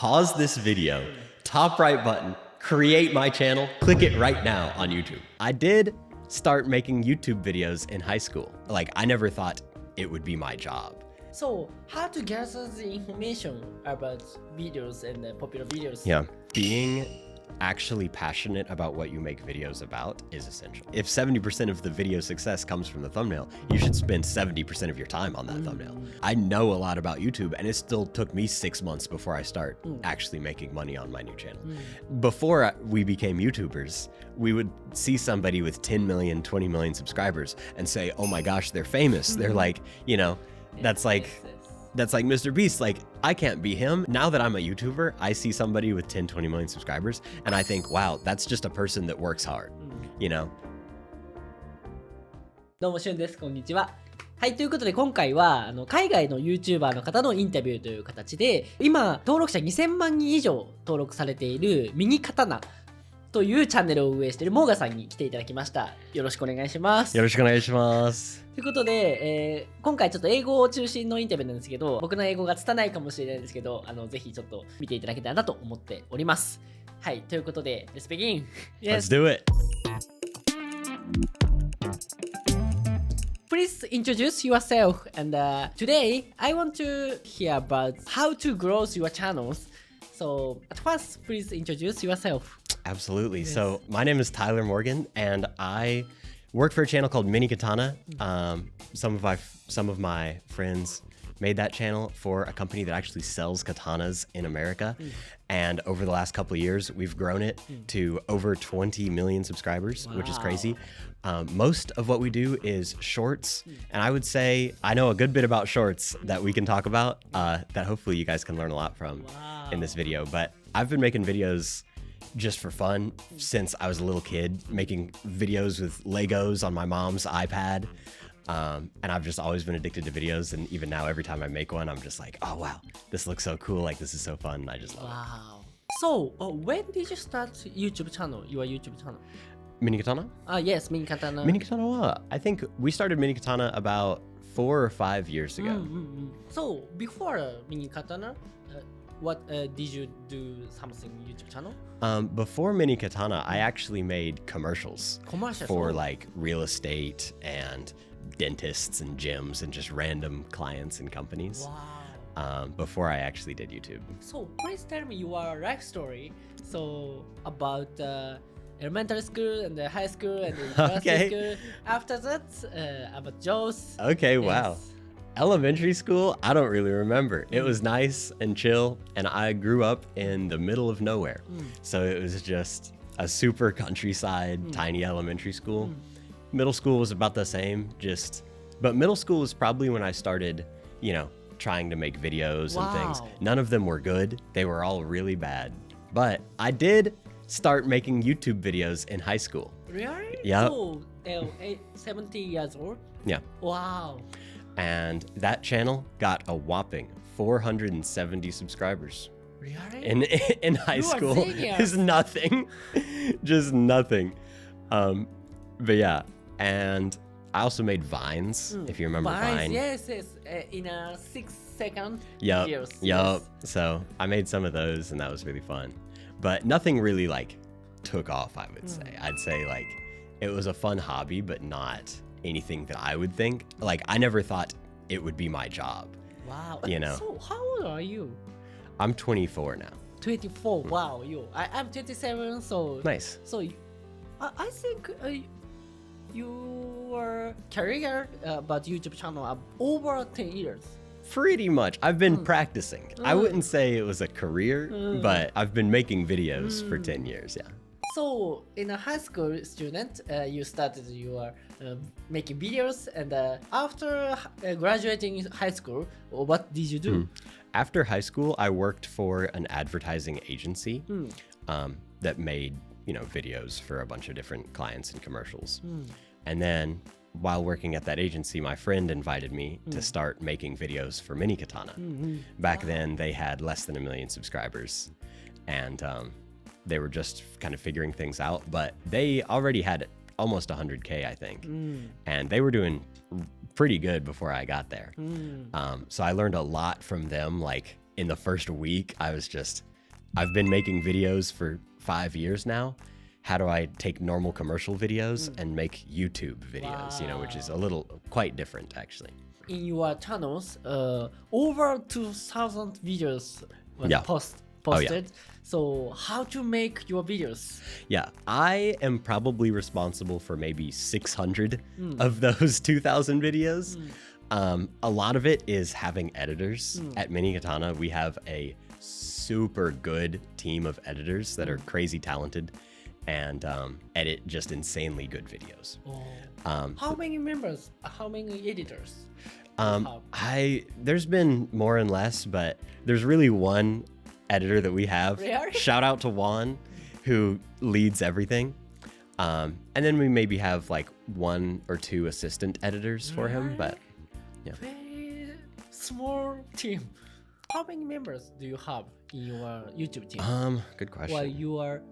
pause this video, top right button, create my channel, click it right now on YouTube. I did start making YouTube videos in high school. Like, I never thought it would be my job. So, how to gather the information about videos and popular videos? Yeah, being actually passionate about what you make videos about is essential. If 70% of the video success comes from the thumbnail, you should spend 70% of your time on that thumbnail. I know a lot about YouTube, and it still took me 6 months before I start actually making money on my new channel. Before we became YouTubers, we would see somebody with 10 million, 20 million subscribers and say, oh my gosh, they're famous. They're like, you know, that's like Mr. Beast. Like, I can't be him. Now that I'm a YouTuber, I see somebody with 10, 20 million subscribers, and I think, wow, that's just a person that works hard, you know? どうもしゅんです。こんにちは。はい、ということで今回は海外の YouTuber の方のインタビューという形で、今登録者2000万人以上登録されているミニ刀というチャンネルを運営しているモーガさんに来ていただきました。よろしくお願いします。よろしくお願いします。ということで、今回ちょっと英語を中心のインタビューなんですけど、僕の英語が拙いかもしれないんですけど、ぜひちょっと見ていただけたらなと思っております。はい、ということで、Let's begin! Let's do it! Please introduce yourself, and today I want to hear about how to grow your channels. So at first, please introduce yourself. Absolutely. Yes. So my name is Tyler Morgan, and I work for a channel called Mini Katana. Some of my friends made that channel for a company that actually sells katanas in America. And over the last couple of years, we've grown it to over 20 million subscribers, which is crazy. Most of what we do is shorts. And I would say I know a good bit about shorts that we can talk about that hopefully you guys can learn a lot from in this video. But I've been making videos just for fun since I was a little kid, making videos with Legos on my mom's iPad. And I've just always been addicted to videos, and even now, every time I make one, I'm just like, oh wow, this looks so cool, like this is so fun, I just love it. So, when did you start YouTube channel, your YouTube channel? Mini Katana? Yes, Mini Katana. Mini Katana, I think we started Mini Katana about 4 or 5 years ago. So, before Mini Katana, what did you do something YouTube channel? Before Mini Katana, I actually made commercials for like real estate and dentists and gyms and just random clients and companies. Before I actually did YouTube. So please tell me your life story. So about elementary school and the high school and the university school. After that, about jobs. Okay, wow. Elementary school, I don't really remember. It was nice and chill, and I grew up in the middle of nowhere. So it was just a super countryside, tiny elementary school. Middle school was about the same, but middle school was probably when I started, you know, trying to make videos and things. None of them were good. They were all really bad. But I did start making YouTube videos in high school. Really? Yeah. So, 70 years old? Yeah. Wow. And that channel got a whopping 470 subscribers. Really? In high school is nothing. Just nothing. But yeah, and I also made Vines, if you remember Vine. Yes. In a 6-second Yup. videos. Yes. So I made some of those, and that was really fun. But nothing really like took off, I would say. I'd say like it was a fun hobby, but not anything that I would think. Like, I never thought it would be my job. Wow. You know. So how old are you? I'm 24 now. 24. Wow. I'm 27. So Nice. So I think your career about YouTube channel over 10 years. Pretty much. I've been practicing. I wouldn't say it was a career, but I've been making videos for 10 years, yeah. So, in a high school student, you started your making videos, and after graduating high school, what did you do? After high school, I worked for an advertising agency that made, you know, videos for a bunch of different clients and commercials. And then while working at that agency, my friend invited me to start making videos for Mini Katana. Back then, they had less than 1 million subscribers, and they were just kind of figuring things out, but they already had almost 100K, I think. And they were doing pretty good before I got there. So I learned a lot from them. Like in the first week, I was just I've been making videos for 5 years now. How do I take normal commercial videos and make YouTube videos, which is a little quite different actually. In your channels, over 2,000 videos was posted. So how to make your videos? Yeah, I am probably responsible for maybe 600 of those 2,000 videos. A lot of it is having editors. At Mini Katana, we have a super good team of editors that are crazy talented and edit just insanely good videos. How many members? How many editors? There's been more and less, but there's really one editor that we have. Really? Shout out to Juan, who leads everything. And then we maybe have like 1 or 2 assistant editors for him, but yeah. Very small team. How many members do you have in your YouTube team? Good question. Or your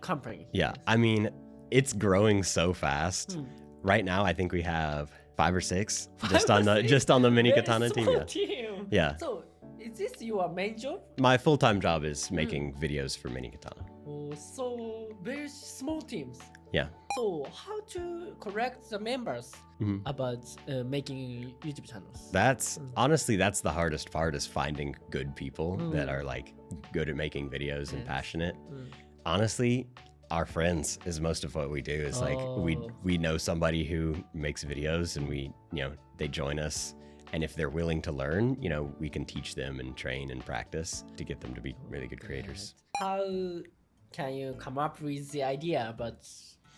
company? Yeah, I mean, it's growing so fast. Right now, I think we have 5 or 6 just on the Mini Katana team. Yeah. So, is this your main job? My full-time job is making videos for Mini Katana. Oh, so very small teams. Yeah. So, how to correct the members about making YouTube channels? Honestly, that's the hardest part, is finding good people that are like good at making videos and passionate. Honestly, our friends is most of what we do. Is like we know somebody who makes videos and they join us. And if they're willing to learn, we can teach them and train and practice to get them to be really good creators. How can you come up with the idea about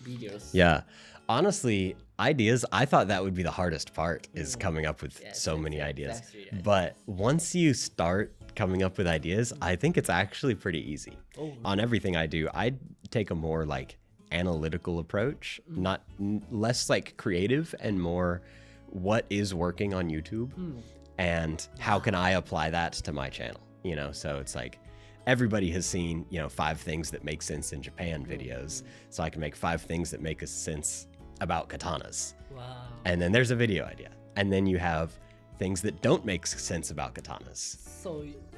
videos? Yeah, honestly, ideas, I thought that would be the hardest part, is coming up with so many ideas. But once you start coming up with ideas, I think it's actually pretty easy. On everything I do, I take a more like analytical approach, less like creative and more what is working on YouTube and how can I apply that to my channel, so it's like everybody has seen 5 things that make sense in Japan videos, so I can make 5 things that make sense about katanas. Wow. And then there's a video idea, and then you have things that don't make sense about katanas,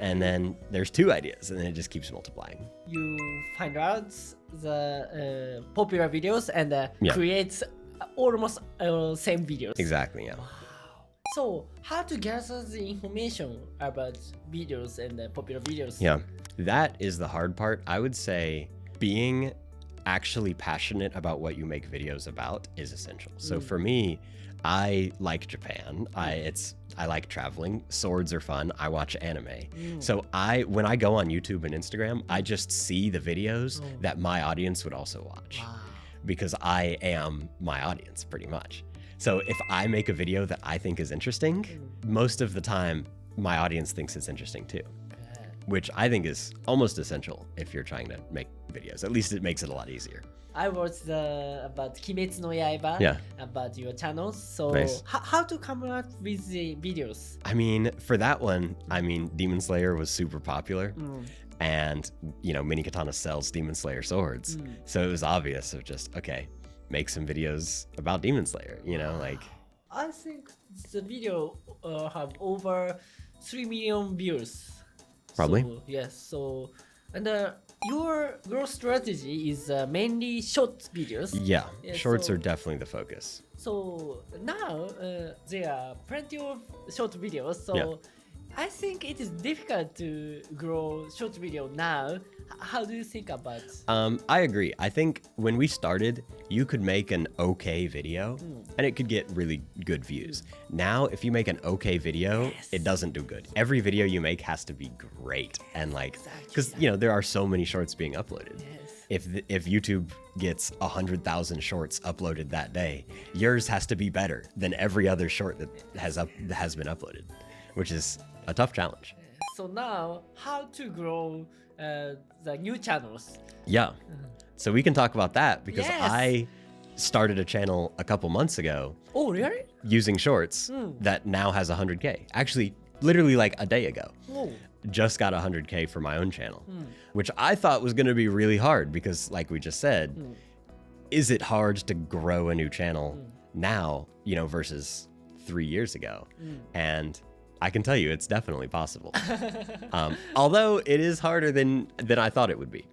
and then there's 2 ideas, and then it just keeps multiplying. You find out the popular videos and create almost same videos. Exactly, yeah. Wow. So how to gather the information about videos and popular videos? Yeah, that is the hard part. I would say being actually passionate about what you make videos about is essential. So for me, I like Japan. I like traveling. Swords are fun. I watch anime. So when I go on YouTube and Instagram, I just see the videos that my audience would also watch. Wow. Because I am my audience pretty much. So if I make a video that I think is interesting, most of the time my audience thinks it's interesting too, which I think is almost essential if you're trying to make videos. At least it makes it a lot easier. I watched about Kimetsu no Yaiba about your channels. So nice. How to come up with the videos? I mean, for that one, Demon Slayer was super popular. And, Mini Katana sells Demon Slayer swords. So it was obvious of just, okay, make some videos about Demon Slayer, like. I think the video have over 3 million views. Probably. So, yes. So, and your growth strategy is mainly short videos. Yeah, shorts are definitely the focus. So now there are plenty of short videos. So I think it is difficult to grow short video now. How do you think about? I agree. I think when we started, you could make an okay video and it could get really good views. Now, if you make an okay video, it doesn't do good. Every video you make has to be great and because there are so many shorts being uploaded. If YouTube gets 100,000 shorts uploaded that day, yours has to be better than every other short that has been uploaded, which is a tough challenge. So now, how to grow the new channels? Yeah. So we can talk about that because I started a channel a couple months ago. Oh, really? Using shorts that now has 100K. Actually, literally like a day ago. Just got 100K for my own channel, which I thought was going to be really hard because, like we just said, is it hard to grow a new channel now, versus 3 years ago? And I can tell you it's definitely possible. Although it is harder than I thought it would be.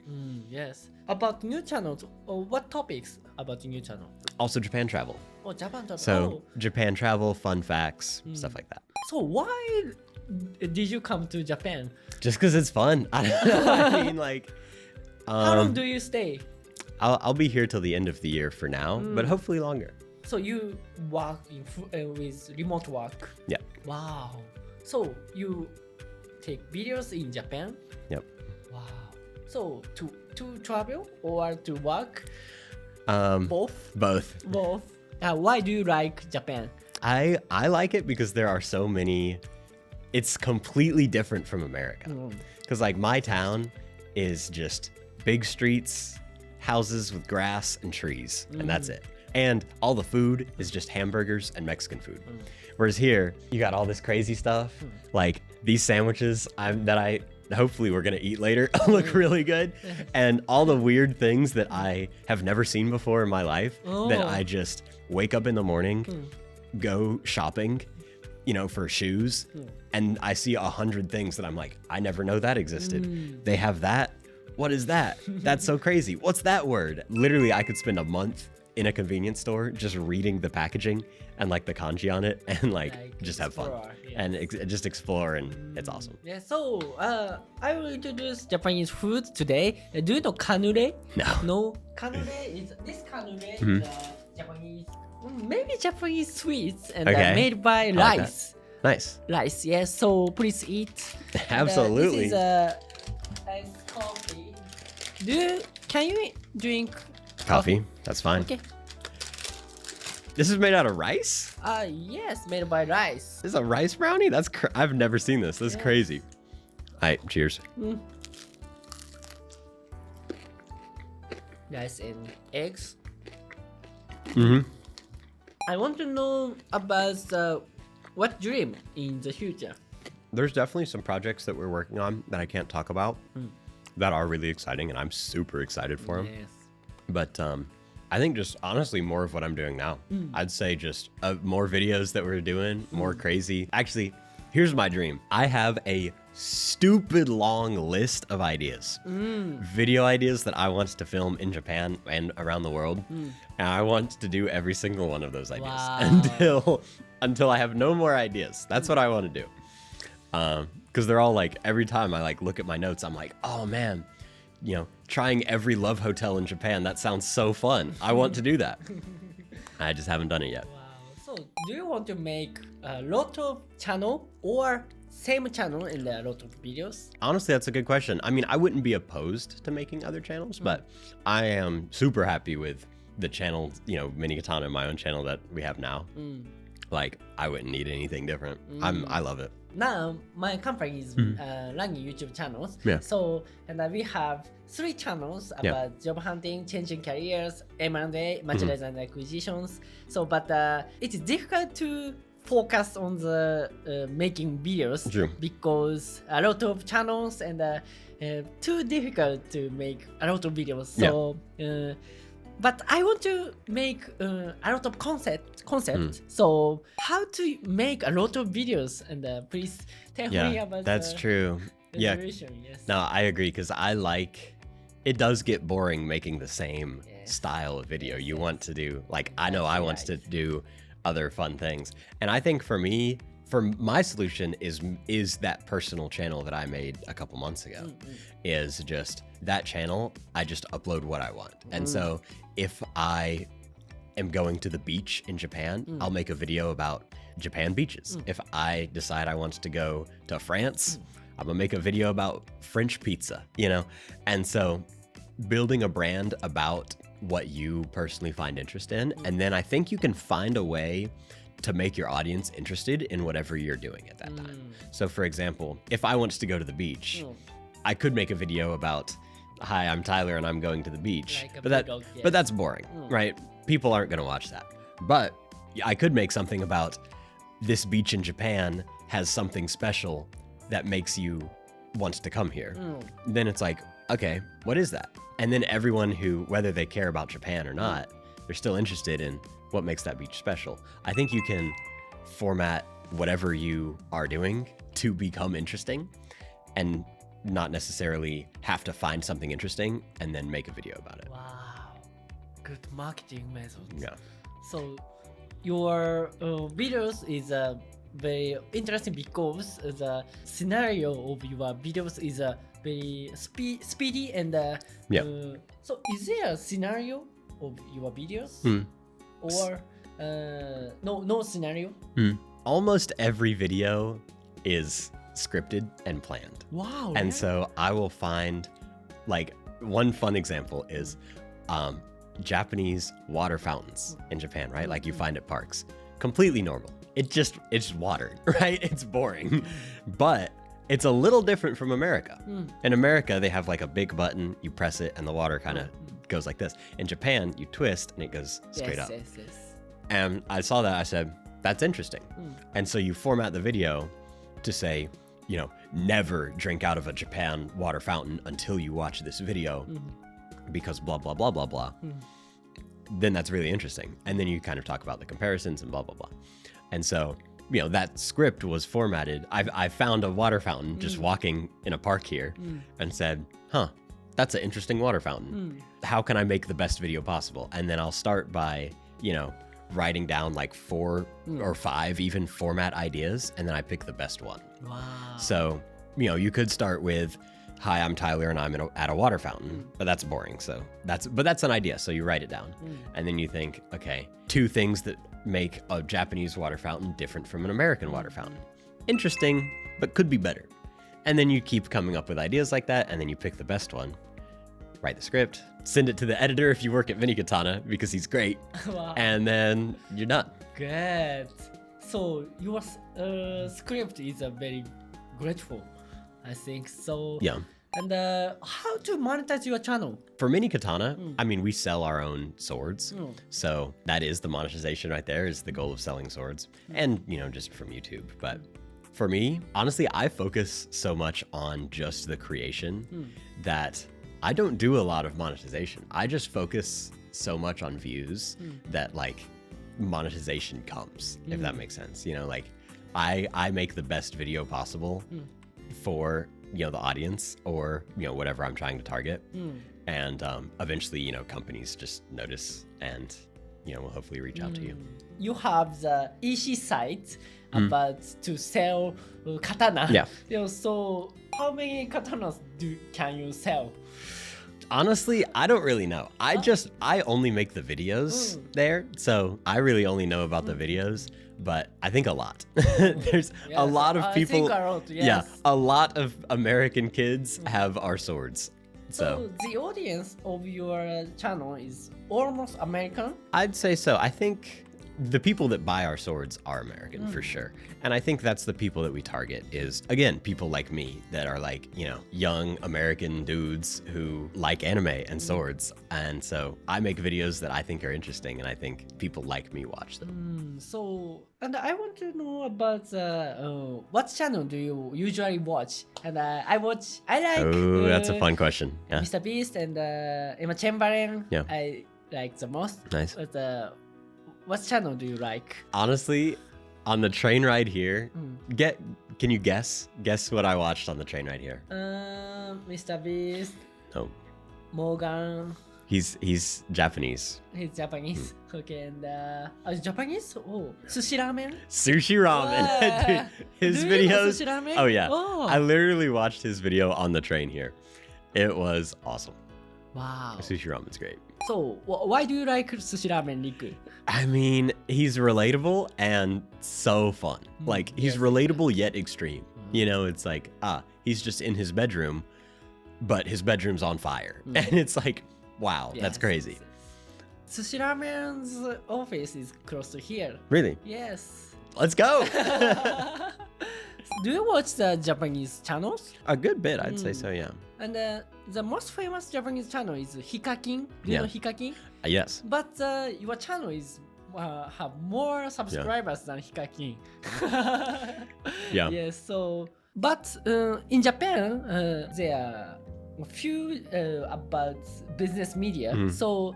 Yes. About new channels, what topics about the new channel? Also Japan travel. Oh, Japan travel. So Japan travel, fun facts, stuff like that. So why did you come to Japan? Just because it's fun. I don't know. I mean, like, How long do you stay? I'll be here till the end of the year for now, but hopefully longer. So you work with remote work? Yeah. Wow. So you take videos in Japan? Yep. Wow. So to travel or to work? Both. Both. Why do you like Japan? I like it because there are so many. It's completely different from America. Because like my town is just big streets, houses with grass and trees, and that's it. And all the food is just hamburgers and Mexican food. Whereas here, you got all this crazy stuff. Like these sandwiches that hopefully we're gonna eat later look really good. And all the weird things that I have never seen before in my life that I just wake up in the morning, go shopping, for shoes, and I see 100 things that I'm like, I never know that existed. They have that. What is that? That's so crazy. What's that word? Literally, I could spend a month in a convenience store just reading the packaging and like the kanji on it and like just have fun and just explore, and it's awesome. Yeah, so I will introduce Japanese food today. Do you know kanure? No, kanure is this kanure is Japanese, maybe Japanese sweets and made by rice. Nice. Rice, yes. So please eat. Absolutely. This is iced coffee. Can you drink coffee? That's fine. Okay. This is made out of rice? Yes, made by rice. This is a rice brownie? I've never seen this. This is crazy. All right, cheers. Rice and eggs. Mm-hmm. I want to know about what dream in the future. There's definitely some projects that we're working on that I can't talk about that are really exciting, and I'm super excited for them. Yes. But I think just honestly more of what I'm doing now. I'd say just more videos that we're doing, more crazy. Actually, here's my dream. I have a stupid long list of ideas. Video ideas that I want to film in Japan and around the world. And I want to do every single one of those ideas until I have no more ideas. That's what I want to do. Because they're all like, every time I like look at my notes, I'm like, oh man, trying every love hotel in Japan, that sounds so fun. I want to do that. I just haven't done it yet. Wow. So do you want to make a lot of channel or same channel in a lot of videos? Honestly, that's a good question. I mean, I wouldn't be opposed to making other channels, but I am super happy with the channel, Mini Katana, my own channel that we have now. Like, I wouldn't need anything different. I love it. Now, my company is running YouTube channels. Yeah. So, and we have 3 channels about job hunting, changing careers, M&A, merchandise and acquisitions. So, but it is difficult to focus on the making videos because a lot of channels and too difficult to make a lot of videos. So, but I want to make a lot of concept. So how to make a lot of videos, and please tell me about that's true. Yes. No, I agree, because it does get boring making the same style of video. You want to do, like, I know I want to do other fun things. And I think for my solution is that personal channel that I made a couple months ago. Is just that channel, I just upload what I want. And so if I am going to the beach in Japan, I'll make a video about Japan beaches. If I decide I want to go to France, I'm gonna make a video about French pizza, And so building a brand about what you personally find interest in, and then I think you can find a way to make your audience interested in whatever you're doing at that time. So for example, if I want to go to the beach, I could make a video about, hi, I'm Tyler and I'm going to the beach. Like but that's boring, right? People aren't gonna watch that. But I could make something about this beach in Japan has something special that makes you want to come here. Then it's like, okay, what is that? And then everyone who, whether they care about Japan or not, they're still interested in what makes that beach special. I think you can format whatever you are doing to become interesting and not necessarily have to find something interesting and then make a video about it. Wow, good marketing method. Yeah. So your videos is very interesting because the scenario of your videos is very speedy and so is there a scenario of your videos or no scenario? Almost every video is scripted and planned. Wow. And so I will find, like, one fun example is Japanese water fountains in Japan, right? Like you find at parks. Completely normal. It's just water, right? It's boring. But it's a little different from America. In America, they have like a big button, you press it, and the water kind of goes like this. In Japan, you twist and it goes straight up. Yes. And I saw that, I said, that's interesting. And so you format the video to say, you know, never drink out of a Japan water fountain until you watch this video because blah, blah, blah, blah, blah. Then that's really interesting. And then you kind of talk about the comparisons and blah, blah, blah. And so, you know, that script was formatted. I found a water fountain just walking in a park here and said, that's an interesting water fountain. How can I make the best video possible? And then I'll start by, you know, writing down like 4 or 5 even format ideas, and then I pick the best one. Wow. So, you know, you could start with, hi, I'm Tyler and I'm at a water fountain, but that's boring. So that's an idea. So you write it down and then you think, okay, 2 things that make a Japanese water fountain different from an American water fountain. Interesting, but could be better. And then you keep coming up with ideas like that, and then you pick the best one, write the script, send it to the editor if you work at Mini Katana because he's great, Wow. and then you're done. Good. So your script is very grateful, I think. So Yeah. And how to monetize your channel? For Mini Katana, I mean, we sell our own swords. So that is the monetization right there, is the goal of selling swords. And, you know, just from YouTube. But for me, honestly, I focus so much on just the creation that I don't do a lot of monetization. I just focus so much on views that, like, monetization comes, if that makes sense. You know, like, I make the best video possible for, you know, the audience or, you know, whatever I'm trying to target. And eventually, you know, companies just notice and, you know, will hopefully reach out to you. You have the EC site about to sell katana. Yeah. You know, so how many katanas can you sell? Honestly, I don't really know. I only make the videos there. So I really only know about the videos, but I think a lot. There's a lot of people. I think a lot, yes. Yeah, a lot of American kids have our swords. So the audience of your channel is almost American? I'd say so. I think the people that buy our swords are American for sure. And I think that's the people that we target is, again, people like me that are like, you know, young American dudes who like anime and swords. And so I make videos that I think are interesting and I think people like me watch them. So, and I want to know about what channel do you usually watch? And I like... Oh, that's a fun question. Yeah. Mr. Beast and Emma Chamberlain. Yeah. I like the most. Nice. But what channel do you like? Honestly, on the train ride here, can you guess what I watched on the train ride here? Mr. Beast. Oh, Morgan. he's Japanese. He's Japanese. Okay, and Japanese? Oh, sushi ramen. Sushi ramen. Dude, his Do you know videos. sushi ramen? Oh yeah, Oh. I literally watched his video on the train here. It was awesome. Wow. Sushi ramen's great. So, why do you like sushi ramen, Riku? I mean, he's relatable and so fun. Like, he's relatable yet extreme. You know, it's like, he's just in his bedroom, but his bedroom's on fire. And it's like, wow, that's crazy. Sushi ramen's office is close to here. Really? Yes. Let's go. Do you watch the Japanese channels? A good bit, I'd say so, yeah. And the most famous Japanese channel is Hikakin. Do you know Hikakin? Yes. But your channel is have more subscribers than Hikakin. Yeah. Yes. So, but in Japan, there are a few about business media. So,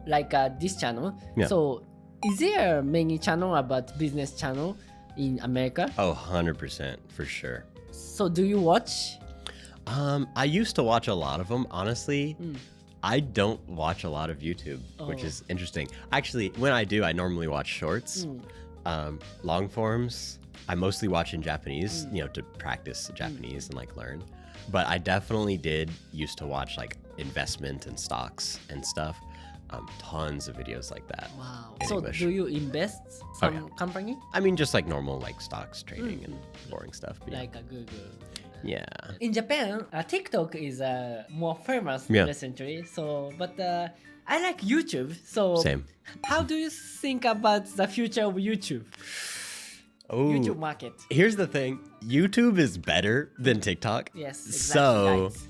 like this channel. Yeah. So, is there many channel about business channel? in America? Oh, 100% for sure. So do you watch? I used to watch a lot of them, honestly. I don't watch a lot of YouTube, which is interesting. Actually, when I do, I normally watch shorts. Long forms, I mostly watch in Japanese, to practice Japanese and like learn. But I definitely did used to watch like investment and stocks and stuff. Tons of videos like that. Wow. in So English. do you invest some company? I mean, just like normal like stocks trading and boring stuff. But Like a Google. yeah. In Japan, TikTok is more famous Yeah. recently. So, but I like YouTube. So, Same. how do you think about the future of YouTube? Oh, YouTube market. here's the thing. YouTube is better than TikTok. Yes. Exactly So right.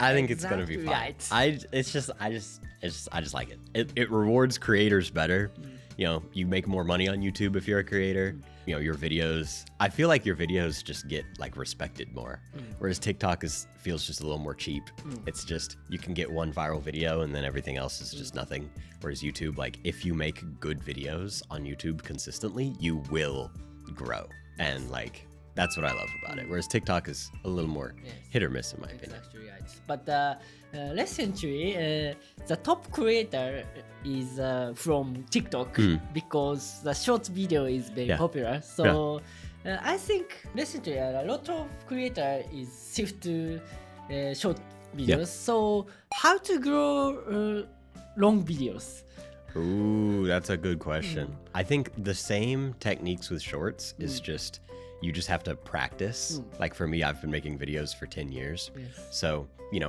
I think it's gonna be Exactly fine. right. I just like it. It rewards creators better. You make more money on YouTube if you're a creator. Your videos. I feel like your videos just get like respected more. Whereas TikTok feels just a little more cheap. It's just you can get one viral video and then everything else is just nothing. Whereas YouTube, like if you make good videos on YouTube consistently, you will grow. And like that's what I love about it. Whereas TikTok is a little more hit or miss in my opinion. Exactly right. But recently, the top creator is from TikTok because the short video is very popular. So I think recently a lot of creator is shift to short videos. So how to grow long videos? Ooh, that's a good question. I think the same techniques with shorts is just you just have to practice. Like for me, I've been making videos for 10 years. So,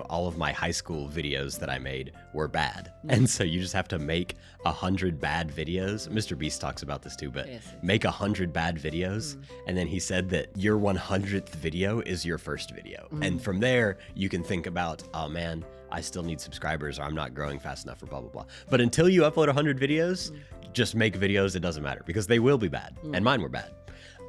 all of my high school videos that I made were bad. And so you just have to make 100 bad videos. Mr. Beast talks about this too, but make 100 bad videos. And then he said that your 100th video is your first video. And from there, you can think about, oh man, I still need subscribers or I'm not growing fast enough or blah, blah, blah. But until you upload 100 videos, just make videos. It doesn't matter because they will be bad. And mine were bad.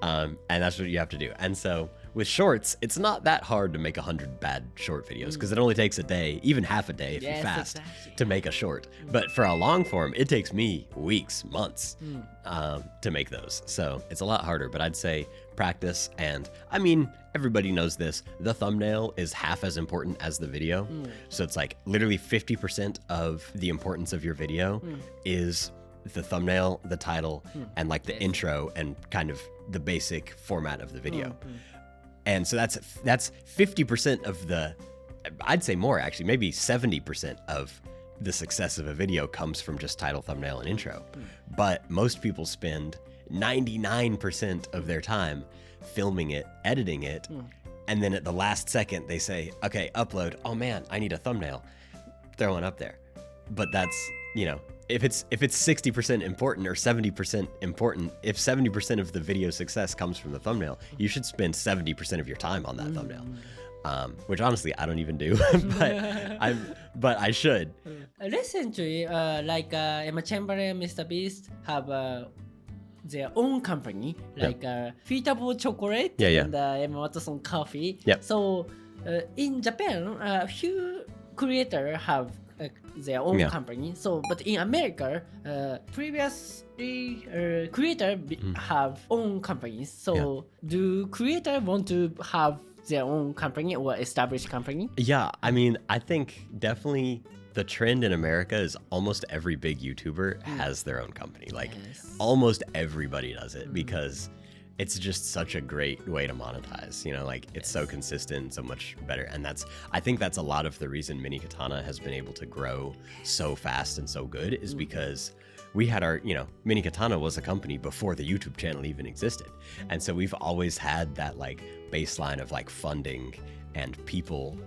And that's what you have to do. And so with shorts, it's not that hard to make 100 bad short videos because it only takes a day, even half a day if you're fast, to make a short. But for a long form, it takes me weeks, months to make those. So it's a lot harder, but I'd say practice. And I mean, everybody knows this. The thumbnail is half as important as the video. So it's like literally 50% of the importance of your video is the thumbnail, the title, and like the intro and kind of the basic format of the video. And so that's 50% of I'd say more actually, maybe 70% of the success of a video comes from just title, thumbnail, and intro. But most people spend 99% of their time filming it, editing it, and then at the last second they say, okay, upload. Oh man, I need a thumbnail. Throw one up there. But that's, if it's 60% important or 70% important, if 70% of the video success comes from the thumbnail, you should spend 70% of your time on that thumbnail. Which honestly I don't even do, but I should. Recently, like Emma Chamberlain, Mr. Beast have their own company, like Feetable Chocolate and Emma Watson Coffee. So in Japan, a few creators have their own company. So, but in America, previously creators have own companies. So, do creators want to have their own company or established company? Yeah, I mean, I think definitely the trend in America is almost every big YouTuber has their own company. Like almost everybody does it because it's just such a great way to monetize, like it's so consistent, so much better. And I think that's a lot of the reason Mini Katana has been able to grow so fast and so good is because we had our, Mini Katana was a company before the YouTube channel even existed. And so we've always had that like baseline of like funding and people,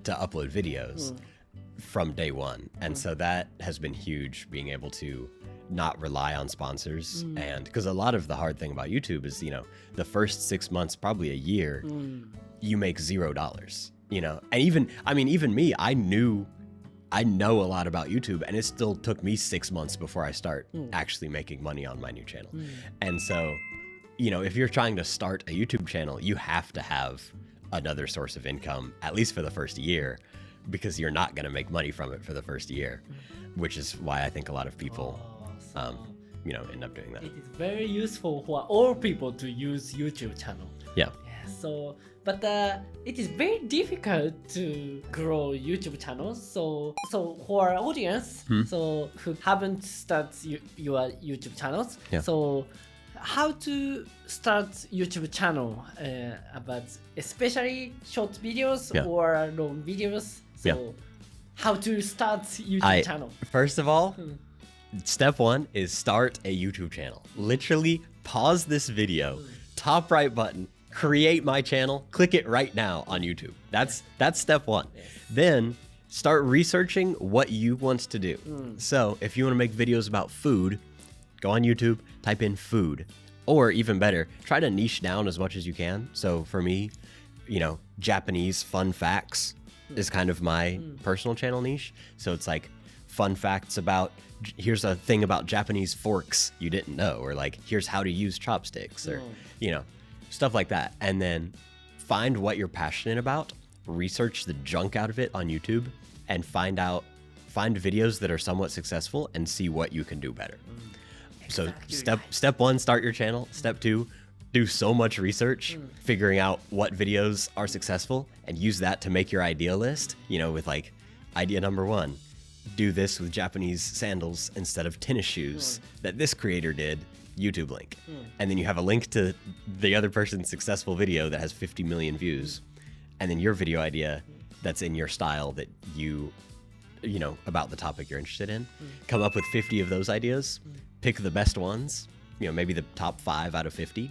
to upload videos from day one. And so that has been huge, being able to not rely on sponsors. And because a lot of the hard thing about YouTube is, the first 6 months, probably a year, you make $0, and even me, I know a lot about YouTube and it still took me 6 months before I start actually making money on my new channel. And so, if you're trying to start a YouTube channel, you have to have another source of income, at least for the first year, because you're not going to make money from it for the first year, which is why I think a lot of people end up doing that. It is very useful for all people to use YouTube channel. Yeah. But it is very difficult to grow YouTube channels. So for our audience, who haven't started your YouTube channels, so how to start YouTube channel about especially short videos or long videos. So how to start YouTube channel? First of all, step one is start a YouTube channel. Literally pause this video, top right button, create my channel, click it right now on YouTube. That's step one. Then start researching what you want to do. So if you want to make videos about food, go on YouTube, type in food. Or even better, try to niche down as much as you can. So for me, Japanese fun facts is kind of my personal channel niche. So it's like fun facts about, here's a thing about Japanese forks you didn't know, or like, here's how to use chopsticks, or, stuff like that. And then find what you're passionate about, research the junk out of it on YouTube, and find videos that are somewhat successful and see what you can do better. So step one, start your channel. Step two, do so much research, figuring out what videos are successful and use that to make your idea list, with like idea number one, do this with Japanese sandals instead of tennis shoes that this creator did, YouTube link. And then you have a link to the other person's successful video that has 50 million views. And then your video idea that's in your style that about the topic you're interested in. Come up with 50 of those ideas, pick the best ones, maybe the top 5 out of 50,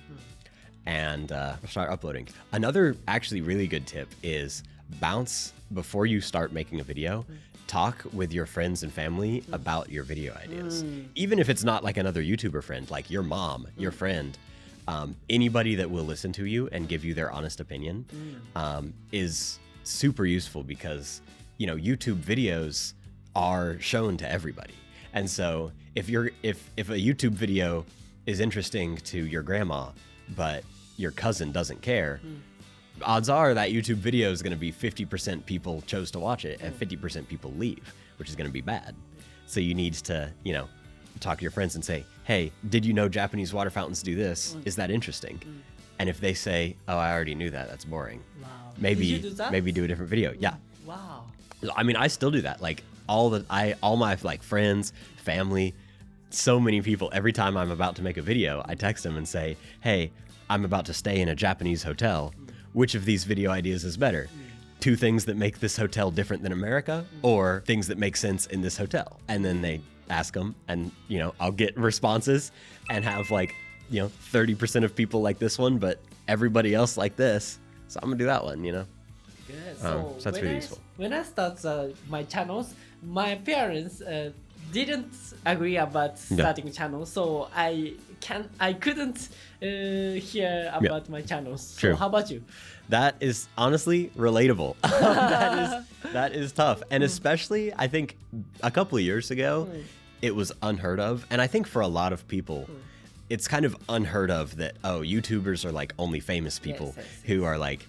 and start uploading. Another actually really good tip is bounce before you start making a video. Talk with your friends and family about your video ideas. Even if it's not like another YouTuber friend, like your mom, your friend, anybody that will listen to you and give you their honest opinion is super useful, because YouTube videos are shown to everybody. And so if a YouTube video is interesting to your grandma, but your cousin doesn't care, odds are that YouTube video is going to be 50% people chose to watch it and 50% people leave, which is going to be bad. So you need to, talk to your friends and say, hey, did you know Japanese water fountains do this? Is that interesting? And if they say, oh, I already knew that, that's boring. Wow. Maybe do a different video. Yeah. Wow. I mean, I still do that. Like all my like friends, family, so many people, every time I'm about to make a video, I text them and say, hey, I'm about to stay in a Japanese hotel. Which of these video ideas is better? 2 things that make this hotel different than America, or things that make sense in this hotel? And then they ask them, and I'll get responses and have like 30% of people like this one, but everybody else like this. So I'm gonna do that one. Good. So that's really useful. When I start my channels, my parents didn't agree about starting channels, so I couldn't hear about my channels. True. So how about you? That is honestly relatable. that is tough, and especially I think a couple of years ago, it was unheard of, and I think for a lot of people, it's kind of unheard of that YouTubers are like only famous people who are like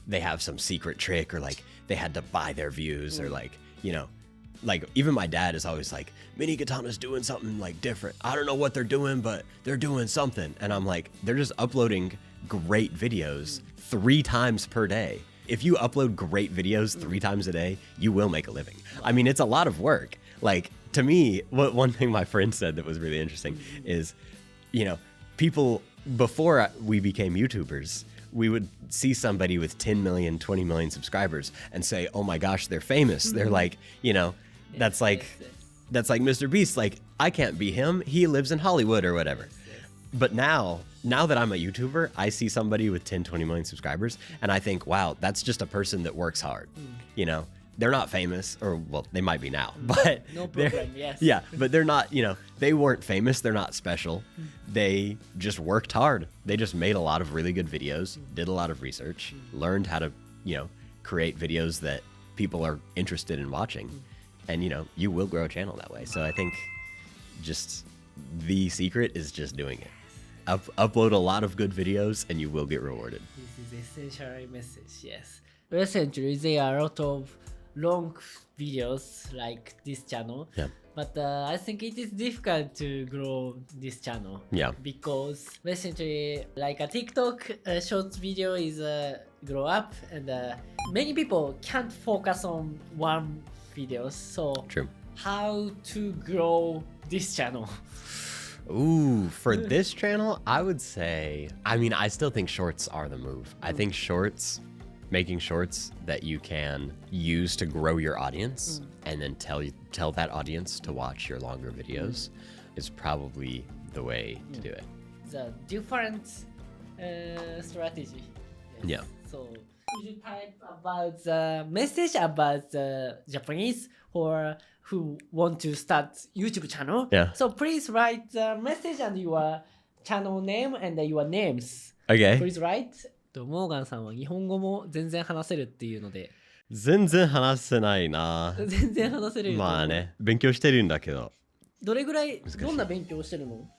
they have some secret trick, or like they had to buy their views, or like like even my dad is always like, Mini Katana's doing something like different. I don't know what they're doing, but they're doing something. And I'm like, they're just uploading great videos 3 times per day. If you upload great videos 3 times a day, you will make a living. I mean, it's a lot of work. Like to me, one thing my friend said that was really interesting is, people before we became YouTubers, we would see somebody with 10 million, 20 million subscribers and say, oh my gosh, they're famous. They're like, that's like Mr. Beast. Like, I can't be him. He lives in Hollywood or whatever. But now that I'm a YouTuber, I see somebody with 10, 20 million subscribers, and I think, wow, that's just a person that works hard. They're not famous, or well, they might be now, but no problem. Yes. Yeah, but they're not, they weren't famous. They're not special. They just worked hard. They just made a lot of really good videos, did a lot of research, learned how to, create videos that people are interested in watching. And, you will grow a channel that way. So I think just the secret is just doing it. Upload a lot of good videos and you will get rewarded. This is essential message, yes. Recently, there are a lot of long videos like this channel. Yeah. But I think it is difficult to grow this channel. Yeah. Because recently, like a TikTok short video is grow up, and many people can't focus on one video. So True. how to grow this channel? Ooh, for this channel, I would say, I mean, I still think shorts are the move. I think making shorts that you can use to grow your audience and then tell that audience to watch your longer videos is probably the way to do it. The different strategy. Yeah. So could you type about the message about the Japanese who want to start YouTube channel? Yeah. So please write the message and your channel name and your names. Okay. Please write. モーガンさんは日本語も全然話せるっていうので。全然話せないな。全然話せるよ。まあね、勉強してるんだけど。どれぐらい、どんな勉強してるの？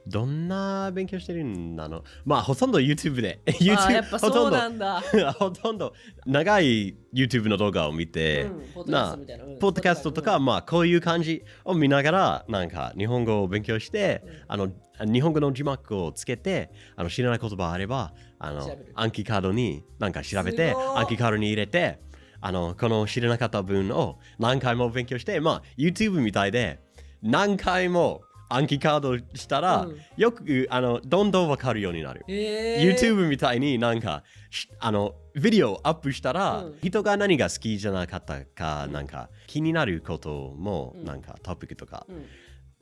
どんな勉強してるんだの？まあほとんど YouTube で。YouTube やっぱそうなんだ。ほとんど長い YouTube の動画を見て、ポッドキャストみたいな。ポッドキャストとか、まあこういう感じを見ながら、なんか日本語を勉強して、日本語の字幕をつけて、知らない言葉あれば、暗記カードになんか調べて、暗記カードに入れて、この知らなかった文を何回も勉強して、まあ YouTube みたいで、何回も暗記カードしたら、よくどんどんわかるようになる。YouTube みたいになんかビデオアップしたら、人が何が好きじゃなかったか、なんか気になることも、なんかトピックとか、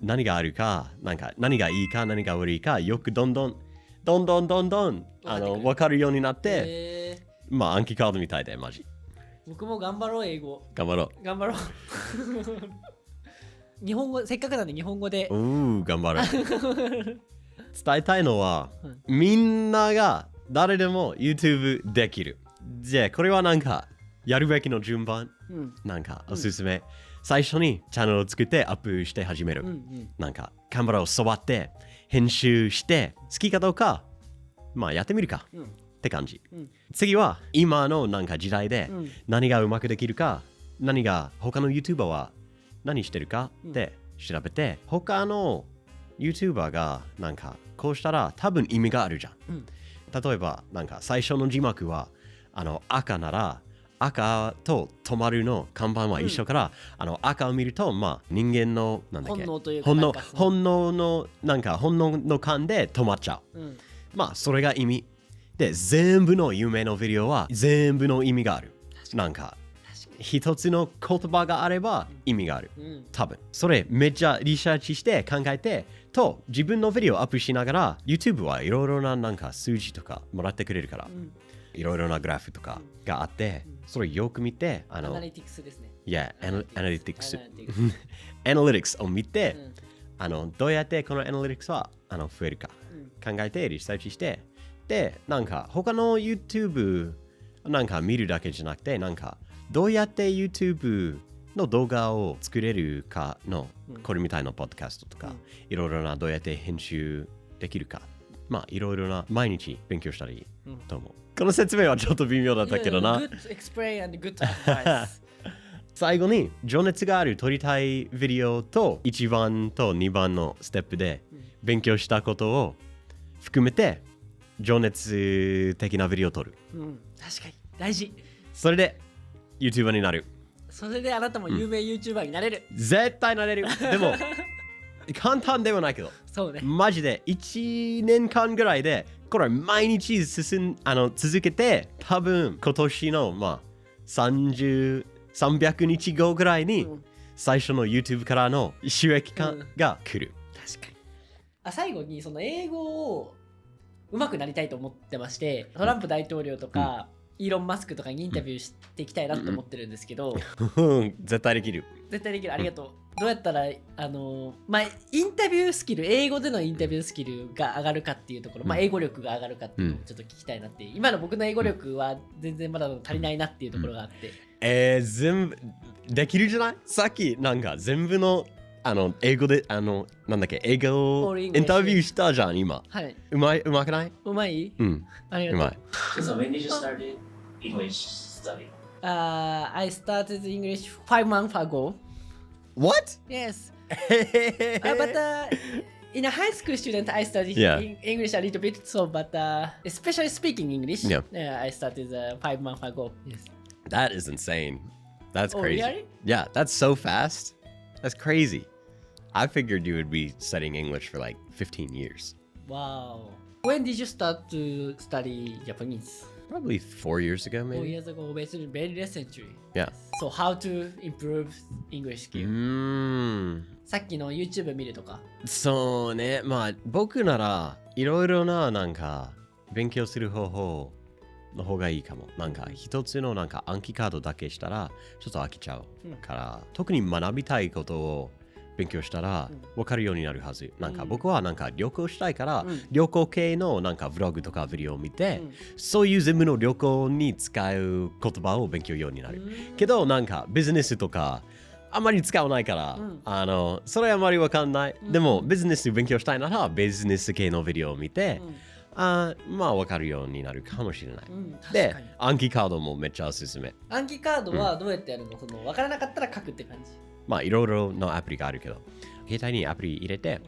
何があるか、なんか何がいいか、何が悪いか、よくどんどんわかるようになって、まあ暗記カードみたいでマジ。僕も頑張ろう英語。頑張ろう。日本語せっかくなんで日本語で頑張る伝えたいのは、みんなが誰でも YouTube できる。じゃあこれはなんかやるべきの順番、なんかおすすめ、最初にチャンネルを作ってアップして始める、なんかカメラを触って編集して好きかどうかまあやってみるか、って感じ、次は今のなんか時代で何がうまくできるか、何が他の YouTuber は何してるかって調べて、他の YouTuber がなんかこうしたら多分意味があるじゃん、例えばなんか最初の字幕は赤なら赤と止まるの看板は一緒から、赤を見るとまあ人間のなんだっけ本能というか本能のなんか本能の感で止まっちゃう、まあそれが意味で、全部の有名なビデオは全部の意味がある。なんか一つの言葉があれば意味がある、多分それめっちゃリサーチして考えてと、自分のビデオアップしながら YouTube はいろいろななんか数字とかもらってくれるから、いろいろなグラフとかがあって、それよく見てアナリティクスですね。いや、アナリティクスアナリティクスを見て、どうやってこのアナリティクスは増えるか、考えてリサーチして、でなんか他の YouTube なんか見るだけじゃなくて、なんかどうやって YouTube の動画を作れるかの、これみたいなポッドキャストとか、いろいろなどうやって編集できるか、まあいろいろな毎日勉強したらいいと思う。この説明はちょっと微妙だったけどな。Good explain and good advice. 最後に情熱がある撮りたいビデオと1番と2番のステップで勉強したことを含めて情熱的なビデオを撮る。確かに大事。それでYouTuber になる。それであなたも有名 YouTuber になれる。絶対なれる。でも簡単ではないけど、そうね。マジで1年間ぐらいでこれ毎日続けて、多分今年のまあ300日後ぐらいに最初の YouTube からの収益化が来る。確かに。最後にその英語を上手くなりたいと思ってまして、トランプ大統領とか、イーロン・マスクとかにインタビューしていきたいなと思ってるんですけど、絶対できる。絶対できる。ありがとう。どうやったらまあインタビュースキル、英語でのインタビュースキルが上がるかっていうところ、まあ英語力が上がるかっていうのをちょっと聞きたいなって、今の僕の英語力は全然まだ足りないなっていうところがあって、全部できるじゃない？さっきなんか全部の英語でなんだっけ、英語をインタビューしたじゃん今。はい。うまくない？うまい？ありがとう。うまい。So when did you start English study? I started English 5 months ago. What? Yes. But in a high school student, I studied English a little bit. So, but especially speaking English, I started 5 months ago. Yes. That is insane. That's crazy. Really? Yeah, that's so fast. That's crazy. I figured you would be studying English for like 15 years. Wow. When did you start to study Japanese? Probably 4 years ago, 4 maybe. years ago, basically very recently. Yeah. So, how to improve English skill? さっきの YouTube 見るとか。そうね。まあ、僕ならいろいろななんか勉強する方法の方がいいかも。なんか一つのなんか暗記カードだけしたらちょっと飽きちゃうから、特に学びたいことを勉強したら分かるようになるはず。なんか僕はなんか旅行したいから、旅行系のなんかブログとかビデオを見て、そういう全部の旅行に使う言葉を勉強ようになる。けどなんかビジネスとかあまり使わないから、それあまりわかんない。でもビジネス勉強したいならビジネス系のビデオを見て、まあわかるようになるかもしれない。で、暗記カードもめっちゃおすすめ。暗記カードはどうやってやるの？そのわからなかったら書くって感じ。まあいろいろのアプリがあるけど、携帯にアプリ入れて、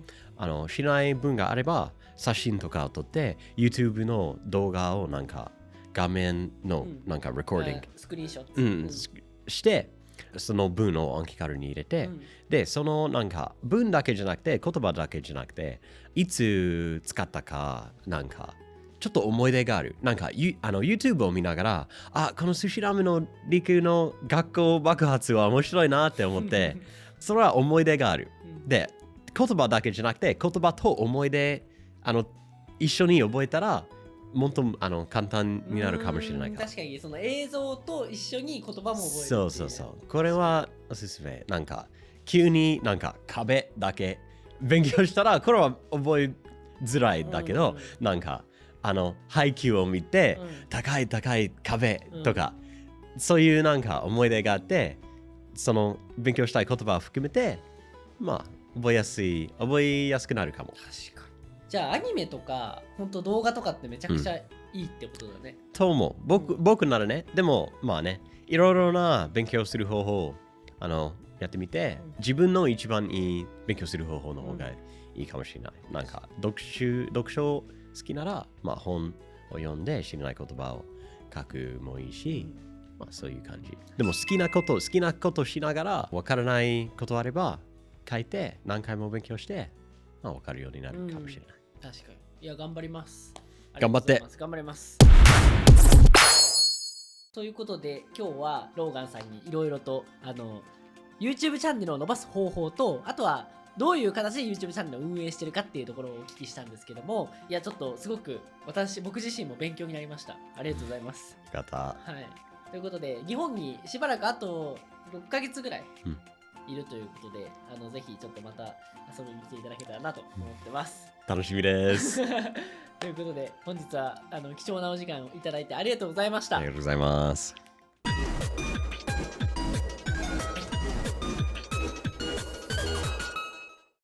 知らない文があれば写真とかを撮って、YouTube の動画をなんか画面のなんかレコーディング、スクリーンショット、して、その文を暗記カードに入れて、で、そのなんか文だけじゃなくて、言葉だけじゃなくて、いつ使ったか、なんか、ちょっと思い出がある。なんか、YouTube を見ながら、この寿司ラーメンの陸の学校爆発は面白いなって思って、それは思い出がある。で、言葉だけじゃなくて、言葉と思い出、一緒に覚えたら、もっと簡単になるかもしれないから。確かにその映像と一緒に言葉も覚える。そうそうそう。これはおすすめ。なんか急になんか壁だけ勉強したらこれは覚えづらいだけど、なんか配給を見て、高い高い壁とか、そういうなんか思い出があって、その勉強したい言葉を含めて、まあ覚えやすくなるかも。確かに。じゃあアニメとか本当動画とかってめちゃくちゃいいってことだね。と思う。僕ならね、でもまあね、いろいろな勉強する方法をやってみて、自分の一番いい勉強する方法の方がいいかもしれない。なんか読書好きなら、まあ、本を読んで知らない言葉を書くもいいし、まあそういう感じ。でも好きなことしながら分からないことあれば書いて何回も勉強して、まあ、分かるようになるかもしれない。確かに。いや、頑張ります。頑張って。頑張ります。ということで、今日はローガンさんにいろいろとYouTube チャンネルを伸ばす方法と、あとはどういう形で YouTube チャンネルを運営してるかっていうところをお聞きしたんですけども、いや、ちょっとすごく僕自身も勉強になりました。ありがとうございます。よかった。はい。ということで、日本にしばらくあと6ヶ月ぐらいいるということで、ぜひちょっとまた遊びに来ていただけたらなと思ってます。楽しみです。ということで、本日は貴重なお時間をいただいてありがとうございました。ありがとうございます。